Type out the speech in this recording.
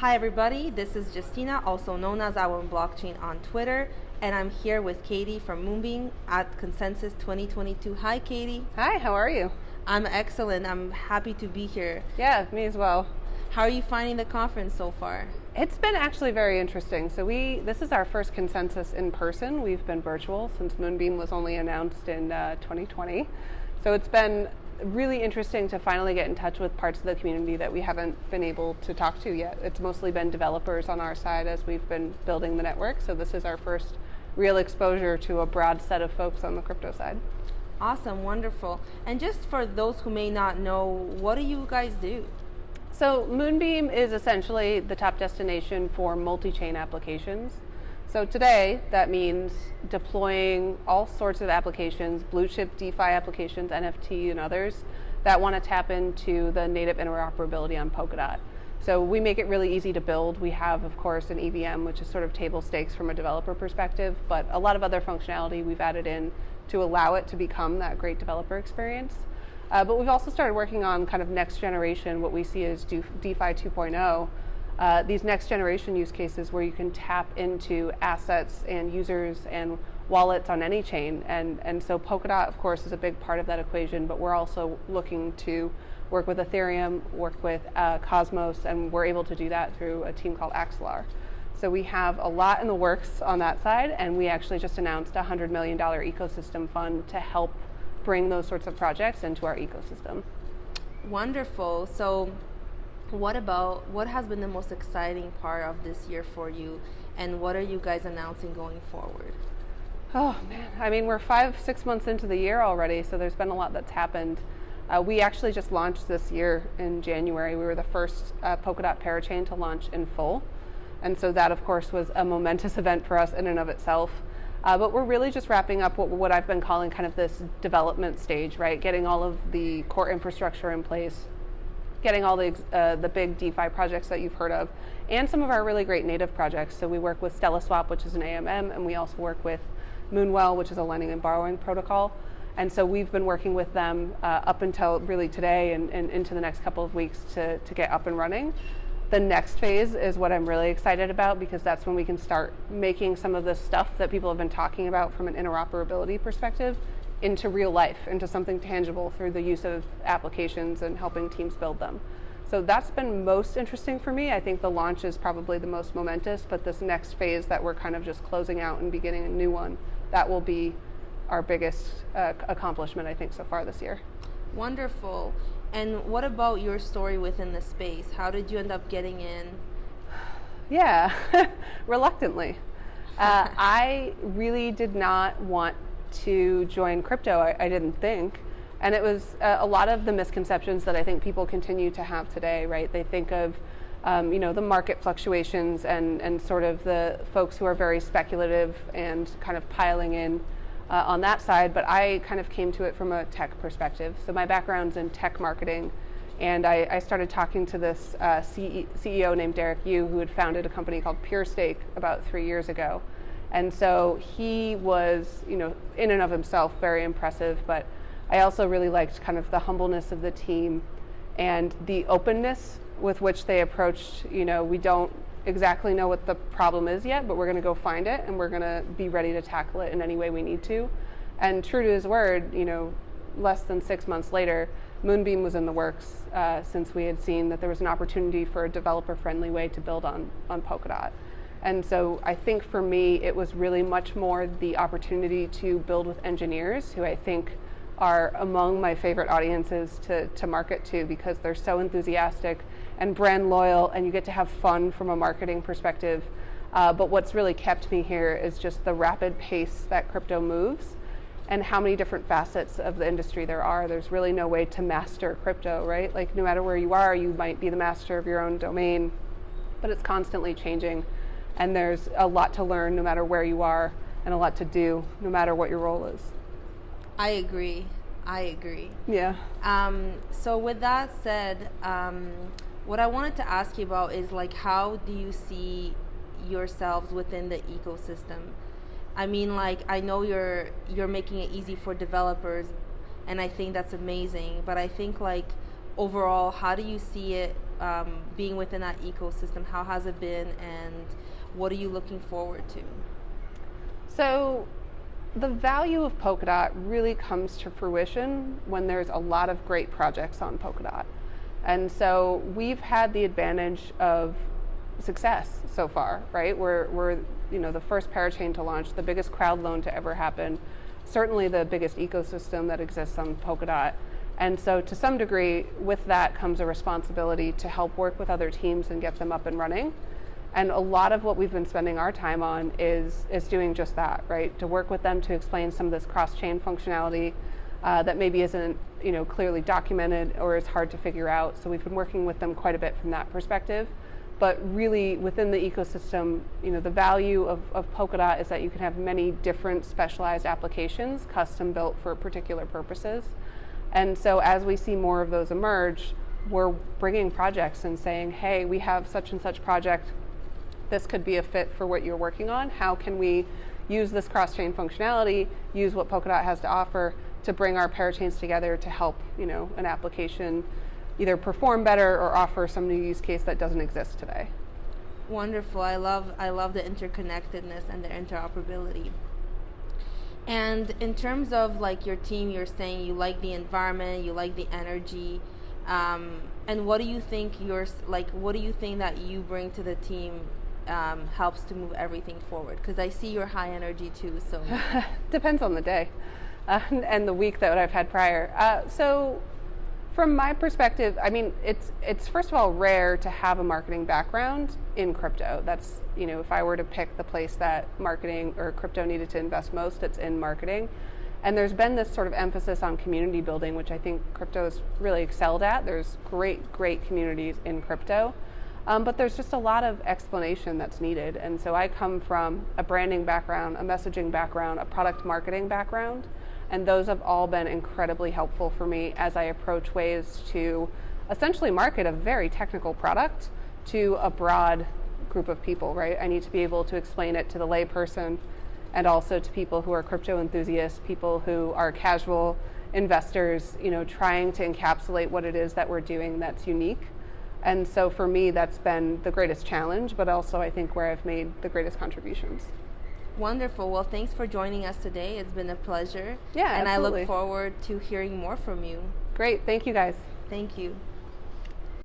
Hi everybody, this is Justyna, also known as Our Blockchain on Twitter, and I'm here with Katie from Moonbeam at Consensus 2022. Hi Katie. Hi, how are you? I'm excellent. I'm happy to be here. Yeah, me as well. How are you finding the conference so far? It's been actually very interesting. So this is our first Consensus in person. We've been virtual since Moonbeam was only announced in 2020. So it's been really interesting to finally get in touch with parts of the community that we haven't been able to talk to yet. It's mostly been developers on our side as we've been building the network. So this is our first real exposure to a broad set of folks on the crypto side. Awesome, wonderful. And just for those who may not know, what do you guys do? So Moonbeam is essentially the top destination for multi-chain applications. So today, that means deploying all sorts of applications, blue chip DeFi applications, NFT and others, that want to tap into the native interoperability on Polkadot. So we make it really easy to build. We have, of course, an EVM, which is sort of table stakes from a developer perspective, but a lot of other functionality we've added in to allow it to become that great developer experience. But we've also started working on kind of next generation, what we see as DeFi 2.0, these next generation use cases where you can tap into assets and users and wallets on any chain. And so Polkadot, of course, is a big part of that equation, but we're also looking to work with Ethereum, work with Cosmos, and we're able to do that through a team called Axelar. So we have a lot in the works on that side, and we actually just announced a $100 million ecosystem fund to help bring those sorts of projects into our ecosystem. Wonderful. So what has been the most exciting part of this year for you, and what are you guys announcing going forward? Oh man, I mean, we're 5-6 months into the year already, so there's been a lot that's happened. We actually just launched this year in January. We were the first Polkadot parachain to launch in full. And so that, of course, was a momentous event for us in and of itself. But we're really just wrapping up what I've been calling kind of this development stage, right? Getting all of the core infrastructure in place, getting all the big DeFi projects that you've heard of, and some of our really great native projects. So we work with StellaSwap, which is an AMM, and we also work with Moonwell, which is a lending and borrowing protocol. And so we've been working with them up until really today and into the next couple of weeks to get up and running. The next phase is what I'm really excited about, because that's when we can start making some of the stuff that people have been talking about from an interoperability perspective into real life, into something tangible through the use of applications and helping teams build them. So that's been most interesting for me. I think the launch is probably the most momentous, but this next phase that we're kind of just closing out and beginning a new one, that will be our biggest accomplishment, I think, so far this year. Wonderful. And what about your story within the space? How did you end up getting in? Yeah, reluctantly. I really did not want to join crypto, I didn't think. And it was a lot of the misconceptions that I think people continue to have today, right? They think of the market fluctuations and sort of the folks who are very speculative and kind of piling in on that side, but I kind of came to it from a tech perspective. So my background's in tech marketing, and I started talking to this CEO named Derek Yu, who had founded a company called PureStake about 3 years ago. And so he was, in and of himself, very impressive, but I also really liked kind of the humbleness of the team and the openness with which they approached, we don't exactly know what the problem is yet, but we're going to go find it, and we're going to be ready to tackle it in any way we need to. And true to his word, less than 6 months later, Moonbeam was in the works since we had seen that there was an opportunity for a developer-friendly way to build on Polkadot. And so I think for me, it was really much more the opportunity to build with engineers, who I think are among my favorite audiences to market to, because they're so enthusiastic and brand loyal, and you get to have fun from a marketing perspective. But what's really kept me here is just the rapid pace that crypto moves and how many different facets of the industry there are. There's really no way to master crypto, right? Like, no matter where you are, you might be the master of your own domain, but it's constantly changing. And there's a lot to learn no matter where you are, and a lot to do no matter what your role is. I agree. Yeah. So with that said, what I wanted to ask you about is, like, how do you see yourselves within the ecosystem? I mean, like, I know you're making it easy for developers, and I think that's amazing. But I think, like, overall, how do you see it being within that ecosystem? How has it been, and what are you looking forward to? So the value of Polkadot really comes to fruition when there's a lot of great projects on Polkadot. And so we've had the advantage of success so far, right? We're the first parachain to launch, the biggest crowd loan to ever happen, certainly the biggest ecosystem that exists on Polkadot. And so to some degree, with that comes a responsibility to help work with other teams and get them up and running. And a lot of what we've been spending our time on is doing just that, right? To work with them to explain some of this cross-chain functionality that maybe isn't clearly documented or is hard to figure out. So we've been working with them quite a bit from that perspective. But really within the ecosystem, the value of Polkadot is that you can have many different specialized applications custom built for particular purposes. And so as we see more of those emerge, we're bringing projects and saying, hey, we have such and such project. This could be a fit for what you're working on. How can we use this cross-chain functionality, use what Polkadot has to offer to bring our parachains together to help, an application either perform better or offer some new use case that doesn't exist today. Wonderful. I love the interconnectedness and the interoperability. And in terms of like your team, you're saying you like the environment, you like the energy, and what do you think what do you think that you bring to the team helps to move everything forward? Because I see your high energy too. So depends on the day and the week that I've had prior. So from my perspective, I mean, it's first of all rare to have a marketing background in crypto. That's, if I were to pick the place that marketing or crypto needed to invest most, it's in marketing. And there's been this sort of emphasis on community building, which I think crypto's really excelled at. There's great communities in crypto, but there's just a lot of explanation that's needed. And so I come from a branding background, a messaging background, a product marketing background. And those have all been incredibly helpful for me as I approach ways to essentially market a very technical product to a broad group of people, right? I need to be able to explain it to the layperson and also to people who are crypto enthusiasts, people who are casual investors, trying to encapsulate what it is that we're doing that's unique. And so for me, that's been the greatest challenge, but also I think where I've made the greatest contributions. Wonderful. Well, thanks for joining us today. It's been a pleasure. Yeah, and absolutely. I look forward to hearing more from you. Great. Thank you, guys. Thank you.